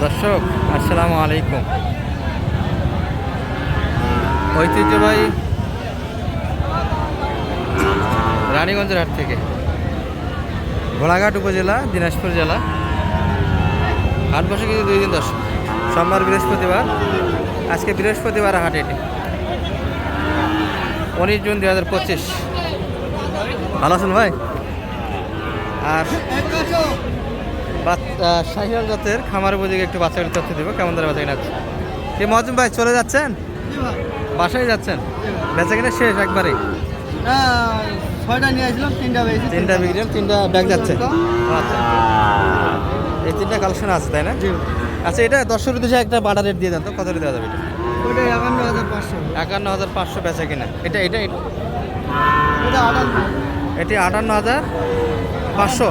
দর্শক আসসালামু আলাইকুম। ঐতিহ্যবাহী রানীগঞ্জের হাট থেকে ঘোড়াঘাট উপজেলা দিনাজপুর জেলা হাট বসে কিন্তু 2 দিন দর্শক, সোমবার বৃহস্পতিবার। আজকে বৃহস্পতিবার হাট, এটি 19 জুন 2025। ভালো আছেন ভাই? আর শাহিওয়াল জাতের খামার উপযোগী একটু বাচ্চাগুলি তথ্য দেবো, কেমন ধরে বেচা কিনা আছে। কি মজুম ভাই, চলে যাচ্ছেন? বাসায় যাচ্ছেন? বেচা কিনা শেষ একবারে? 6টা নিয়ে আসলাম, 3টা বেশি, 3টা বিক্রি, 3টা ব্যাগ যাচ্ছে। আচ্ছা, এই 3টা কালেকশন আছে তাই না? আচ্ছা, এটা 10 উদ্দেশ্যে একটা বাটা রেট দিয়ে দেন তো, কত দেওয়া যাবে? ওটা 51,500। 51,500 বেচা কিনা। এটা এটা এটা 58। এটি 58,500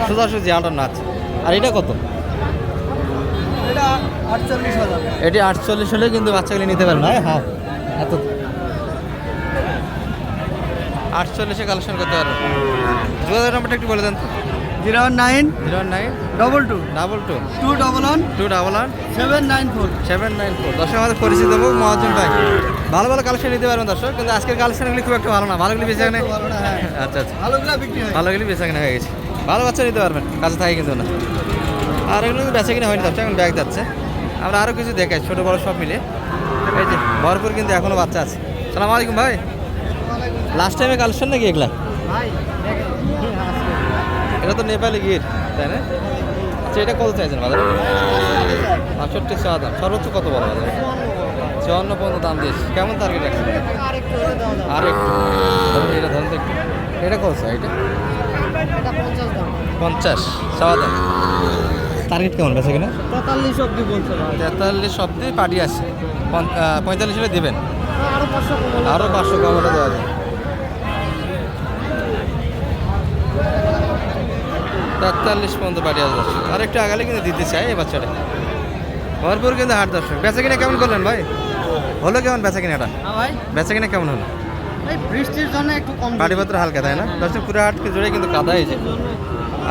সোজাসুজি 58। আছে। আর এটা কত? এটা 48,000। এটি 48 হলে কিন্তু বাচ্চাগুলি নিতে পারবেন। হ্যাঁ, এত 48-এ কালেকশন করতে পারবেন। যোগাযোগ নাম্বারটা একটু বলে দেন তো। 09 09 22 22 211 211 794। 794। দর্শক আমাদের পরিচিত মুখ মহাজন ভাই, ভালো ভালো কালেকশন নিতে পারবেন দর্শক, কিন্তু আজকের কালেকশনগুলি খুব একটা ভালো না। ভালোগুলি বেচা কিনা? আচ্ছা, ভালোগুলো বিক্রি হয়, ভালোগুলি বেচা কিনা হয়ে গেছে। ভালো বাচ্চা নিতে পারবেন, কাছে থাকে কিন্তু না। আর এগুলো কিন্তু বেচা কিনা হয়নি দর্শক, এখন ব্যাগ যাচ্ছে। আমরা আরও কিছু দেখাই, ছোটো বড়ো সব মিলে। এই যে ভরপুর কিন্তু এখনও বাচ্চা আছে। সালাম আলাইকুম ভাই। লাস্ট টাইমে কালেকশন নাকি এগুলা? ভাই এটা তো নেপালি গির, তাই না? আচ্ছা, এটা কত চাইছেন বাজারে? 65 চাওয়া দাম। সর্বোচ্চ কত বলা বাজারে? 54 পর্যন্ত দাম দিয়েছে। কেমন টার্গেট রাখছেন? আর একটু এটা ধরুন তো একটু। এটা কত চাই? এটা 50 চাওয়া দাম। টার্গেট কেমন বেছে কিনা? 43 অবধি বলছে ভাই। 43 অব্দি পার্টি আছে। 45 হলে দেবেন? আরো 500 কম। আরও 500 কম হলে দেওয়া যায়। 43 পর্যন্ত পার্টি আছে দর্শক। আর একটু আগালে কিন্তু দিতে চাই এই বাচ্চাটা। ভরপুর কিন্তু হাট দর্শক। বেচা কিনা কেমন করলেন ভাই? হলো কেমন বেচা কিনাটা? হ্যাঁ ভাই, বেচা কিনা কেমন হলো? এই বৃষ্টির জন্য একটু কম। পাটিপত্র হালকা, তাই না দর্শক? পুরো হাট জুড়ে কিন্তু কাদা হয়েছে,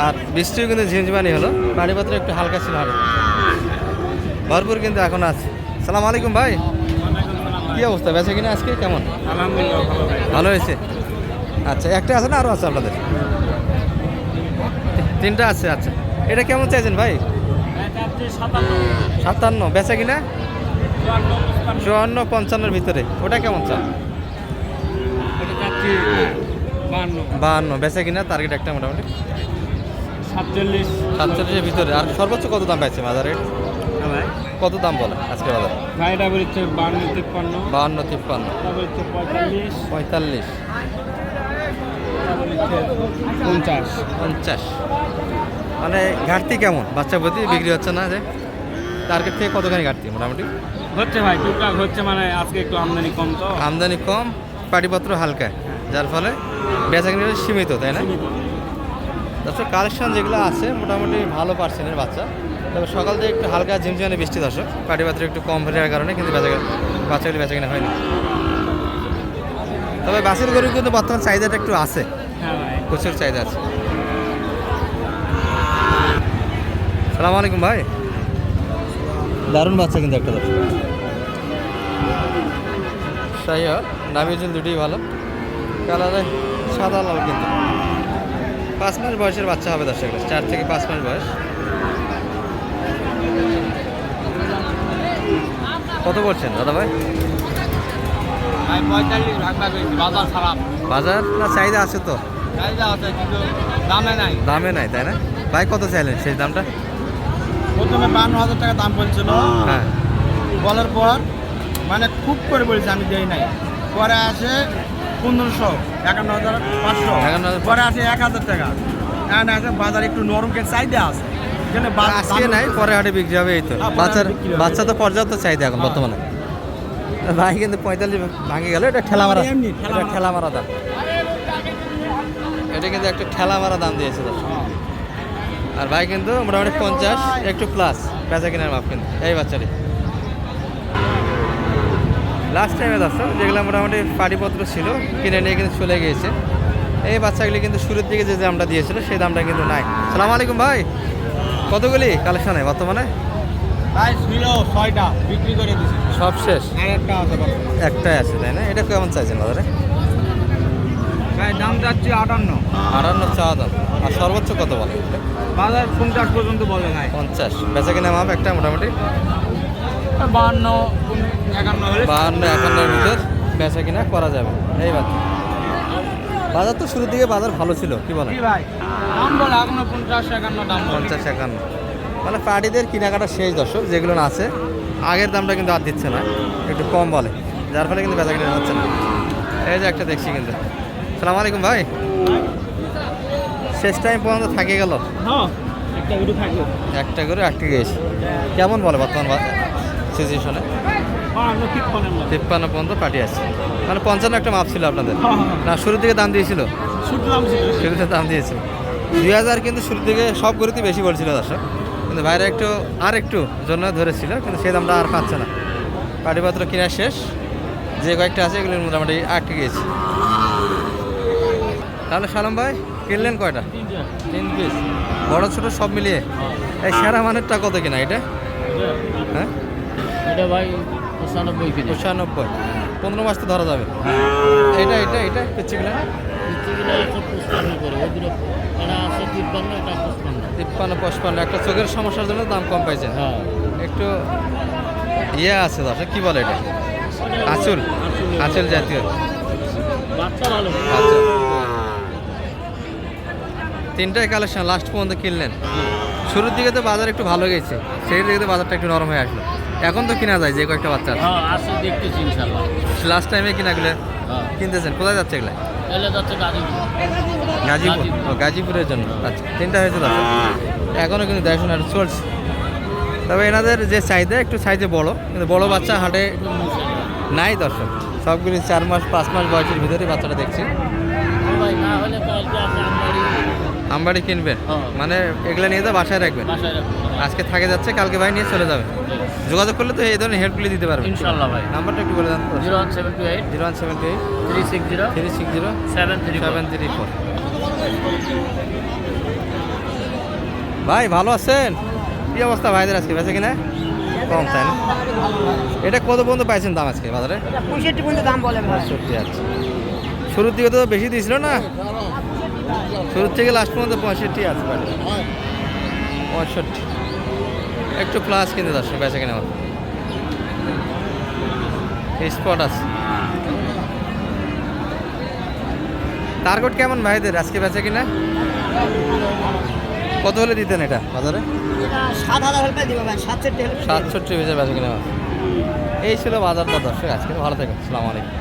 আর বৃষ্টিও কিন্তু ঝিমঝিমানি হলো। পাটিপত্র একটু হালকা ছিল হাটে। ভরপুর কিন্তু এখন আছে। সালাম আলাইকুম ভাই, কি অবস্থা বেচা কিনা আজকে কেমন? আলহামদুলিল্লাহ ভালো ভাই। ভালো হয়েছে। আচ্ছা, একটা আছে না আরও আছে আপনাদের? 3টা আছে। আচ্ছা, এটা কেমন চাইছেন ভাই? 57। বেচা কিনা 54-55-এর ভিতরে। ওটা কেমন চান? 52। বেচা কিনা টার্গেট একটা মোটামুটি 47-এর ভিতরে। আর সর্বোচ্চ কত দাম পাইছে বাজারে? কত দাম বলে আজকে বাজারে? ভাইটা বলছে 52-53, 52-53, তারপর হচ্ছে 45, 45, 50। 50। মানে ঘাটতি কেমন? বাচ্চা প্রতি বিক্রি হচ্ছে না যে? টার্গেট থেকে কতখানি ঘাটতি মোটামুটি হচ্ছে ভাই, টুকটাক হচ্ছে, মানে আজকে একটু আমদানি কম তো। আমদানি কম, পাটিপত্র হালকা, যার ফলে বেচা কিনা সীমিত, তাই না? দর্শক কালেকশন যেগুলো আছে মোটামুটি ভালো পার্সেন্টের বাচ্চা, তবে সকাল থেকে একটু হালকা ঝিমঝিমানি বৃষ্টি দর্শক, পাটিপত্র একটু কম হওয়ার কারণে কিন্তু বাচ্চাগুলি বেচা কিনা হয়নি। তবে বাসের গরু কিন্তু বর্তমান চাহিদাটা একটু আছে, হ্যাঁ ভাই। প্রচুর চাহিদা আছে। সালাম আলাইকুম ভাই। দারুণ বাচ্চা কিন্তু একটা দর্শক, শাহিওয়াল, নামি চুল দুটোই ভালো, কালারে সাদা লাল। কিন্তু 5 মাস বয়সের বাচ্চা হবে দর্শক, 4 থেকে 5 মাস বয়স। কত বলছেন দাদা ভাই? 45 ভাগ ভাগ হয়েছে, বাজার খারাপ। বাজার না চাহিদা আছে তো? চাহিদা আছে কিন্তু দামে নাই। দামে নাই, তাই না ভাই? কত চাইলেন সেই দামটা? প্রথমে 52,000 টাকা দাম বলছিল, হ্যাঁ, বলার পর মানে খুব করে বলেছে, আমি দেই নাই। পরে আসে 1500, 51,500, 51,500, পরে আসে 1,000 টাকা। এখন আসে বাজার একটু নরমকে চাহিদা আছে, এখানে আজকে নাই, পরে হাটে বিক্রি হবে। এই তো হ্যাঁ, পরে বাচ্চার বিক্রি হবে। বাচ্চা তো পর্যাপ্ত চাহিদা এখন বর্তমানে। ভাই কিন্তু 45 ভাঙে গেল। এটা ঠেলা মারা, এমনি এটা ঠেলা মারা দাম। এটা কিন্তু একটা ঠেলা মারা দাম দিয়েছে দর্শক। আর ভাই কিন্তু মোটামুটি 50 একটু প্লাস বেচা কিনার মাপ কিন্তু এই বাচ্চাটি। লাস্ট টাইমে দর্শক যেগুলো মোটামুটি পাটিপত্র ছিল কিনে নিয়ে কিন্তু চলে গিয়েছে। এই বাচ্চাগুলি কিন্তু শুরুর দিকে যে দামটা দিয়েছিল সেই দামটা কিন্তু নাই। সালাম আলাইকুম ভাই, কতগুলি কালেকশনে বর্তমানে? ভাই ছিল 6টা বিক্রি করে দিছি সব শেষ, আর একটা আছে বাবা। একটাই আছে তাই না? এটা কেমন চাইছেন বাজারে? ভাই দাম যাচ্ছে 58, 58 চাওয়া দাম। আর সর্বোচ্চ কত বলে? বাজার 50 পর্যন্ত বলে ভাই। 50। বেচা কিনা মাপ একটা মোটামুটি 52, 51 হলে 52-51 ভিতর বেচা কিনা করা যাবে। এই বাজার, বাজার তো শুরুর দিকে বাজার ভালো ছিল, কি বলে? কি ভাই দাম বলে এখনো 50, 51 দাম বলে। 50-51 মানে পার্টিদের কেনাকাটা শেষ দর্শক, যেগুলো না আছে আগের দামটা কিন্তু আর দিচ্ছে না, একটু কম বলে, যার ফলে কিন্তু বেচা কিনা হচ্ছে না। এই যে একটা দেখছি কিন্তু। সালাম আলাইকুম ভাই, শেষ টাইম পর্যন্ত থাকে গেল হ্যাঁ একটা গরু থাকবে। একটা করে একটা গেছি। কেমন বলে বর্তমান সিচুয়েশনে? 53 পর্যন্ত পার্টি আছে, মানে 55 একটা মাপ ছিল আপনাদের না? শুরুর দিকে দাম দিয়েছিল, শুরুতে দাম দিয়েছিল 2000, কিন্তু শুরুর দিকে সব গরুতেই বেশি বলছিল দর্শক, কিন্তু বাইরে একটু আর একটু জন্য ধরেছিল, কিন্তু সেই দামটা আর পাচ্ছে না। পাটিপত্র কেনা শেষ, যে কয়েকটা আছে এগুলো মোটামুটি আটকে গিয়েছে। তাহলে সালাম ভাই কিনলেন কয়টা? 3 পিস, বড় ছোট সব মিলিয়ে। এই সেরা মানেরটা কত কিনা এটা? হ্যাঁ এটা ভাই 95 কিলো। 95, 15 মাস তো ধরা যাবে। এটা এটা এটা পিচ্ছিগুলো 55 করে ওগুলো এটা আছে 53, এটা 55। 53-55, একটা চোখের সমস্যার জন্য দাম কম পাইছেন। হ্যাঁ একটু ইয়ে আছে দর্শক, কি বলে এটা? আঁচল, আঁচল জাতীয় বাচ্চা ভালো। আচ্ছা, তিনটাই কালেকশন লাস্ট পর্যন্ত কিনলেন। শুরুর দিকে তো বাজার একটু ভালো গেছে, সেই দিকে তো বাজারটা একটু নরম হয়ে আসলো। এখন তো কিনা যায় যে কয়েকটা বাচ্চা আছে। হ্যাঁ আছে, দেখতেছি ইনশাআল্লাহ। লাস্ট টাইমে কিনাগুলো হ্যাঁ কিনতেছেন, কোথায় যাচ্ছে এগুলো? এলে যাচ্ছে গাজীপুর। গাজীপুর, ও গাজীপুরের জন্য। আচ্ছা, তিনটা হয়েছে দর্শক, এখনও কিন্তু দেখাশোনা একটু চলছে। তবে এনাদের যে চাহিদা একটু সাইজে বড়, কিন্তু বড় বাচ্চা হাটে নাই দর্শক। সবগুলি 4 মাস 5 মাস বয়সের ভিতরে বাচ্চাটা দেখছি। ভাই না হলে কালকে আছে আমবাড়ি। আমবাড়ি কিনবেন, হ্যাঁ। মানে এগুলো নিয়ে তো বাসায় রাখবেন, বাসায় রাখবো। আজকে থাকে যাচ্ছে, কালকে ভাই নিয়ে চলে যাবে। যোগাযোগ করলে তো এই ধরনের হেল্পগুলি দিতে পারবেন ইনশাআল্লাহ ভাই। নাম্বারটা একটু বলে দেন তো। 01728 01728 360 360 734। 734। ভাই ভালো আছেন? কি অবস্থা ভাইদের আজকে বেঁচে কিনা? কম তাই না? এটা কত পর্যন্ত পাইছেন দাম আজকে বাজারে? 65 পর্যন্ত দাম বলে ভাই। 65 আছে। শুরুর দিকে তো বেশি দিয়েছিল না, শুরুর থেকে লাস্ট পর্যন্ত 65 আছে বাড়ি। 65 একটু প্লাস কিনতে দর্শক বেঁচে কিনা আমার স্পট আছে। টার্গেট কেমন ভাইদের আজকে বেঁচে কিনা? কত হলে দিতেন এটা বাজারে? 7000 হলে দিব ভাই, 67 হলে 67 বেঁচে কিনা। এই ছিল বাজারটা দর্শক আজকে। ভালো থাকেন, আসসালামু আলাইকুম।